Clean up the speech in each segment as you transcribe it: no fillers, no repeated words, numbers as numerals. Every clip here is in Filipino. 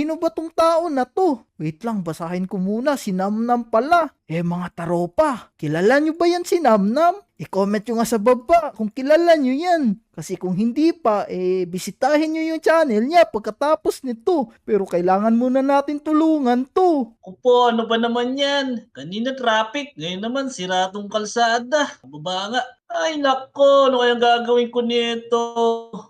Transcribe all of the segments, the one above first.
Sino ba tong tao na to? Wait lang, basahin ko muna. Si Namnam pala. Mga taropa, kilala nyo ba yan si Namnam? I-comment nyo nga sa baba kung kilala nyo yan. Kasi kung hindi pa, bisitahin nyo yung channel niya pagkatapos nito. Pero kailangan muna natin tulungan to. Opo, ano ba naman yan? Kanina traffic, ngayon naman sira tong kalsada. Baba nga. Ay nako, ano kayang gagawin ko nito?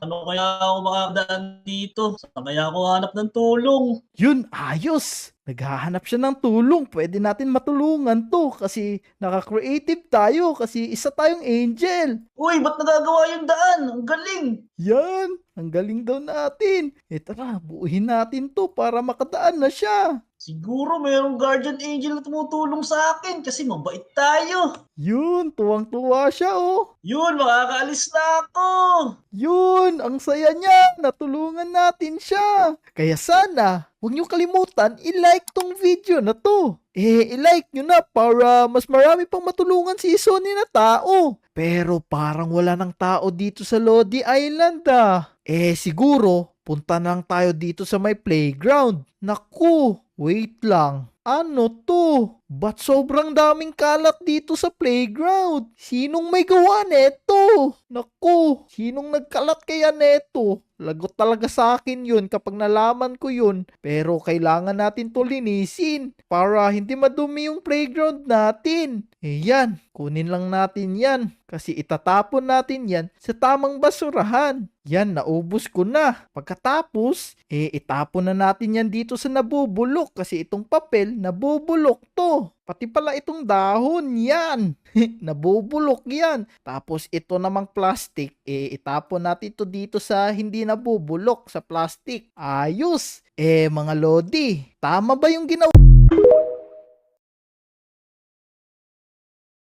Ano kaya ako makakadaan dito? Saan kaya ako hanap ng tulong? Yun, ayos! Naghahanap siya ng tulong. Pwede natin matulungan to kasi naka-creative tayo kasi isa tayong angel. Uy, ba't nagagawa yung daan? Ang galing! Yan! Ang galing daw natin. Tara, buuhin natin to para makadaan na siya. Siguro mayroong guardian angel na tumutulong sa akin kasi mabait tayo. Yun, tuwang-tuwa siya oh. Yun, makakaalis na ako. Yun, ang saya niya. Natulungan natin siya. Kaya sana, huwag niyo kalimutan i-like tong video na to. I-like nyo na para mas marami pang matulungan si Sonny na tao. Pero parang wala ng tao dito sa Lodi Island ah. Siguro, punta lang tayo dito sa may playground. Naku, wait lang. Ano to? Ba't sobrang daming kalat dito sa playground? Sinong may gawa neto? Naku, sinong nagkalat kaya neto? Lagot talaga sa akin yun kapag nalaman ko yun. Pero kailangan natin to linisin para hindi madumi yung playground natin. Yan, kunin lang natin yan. Kasi itatapon natin yan sa tamang basurahan. Yan, naubos ko na. Pagkatapos, itapon na natin yan dito sa nabubulok kasi itong papel, nabubulok to. Pati pala itong dahon, yan. Nabubulok yan. Tapos ito namang plastic, itapon natin ito dito sa hindi nabubulok, sa plastic. Ayos. Mga Lodi, tama ba yung ginawa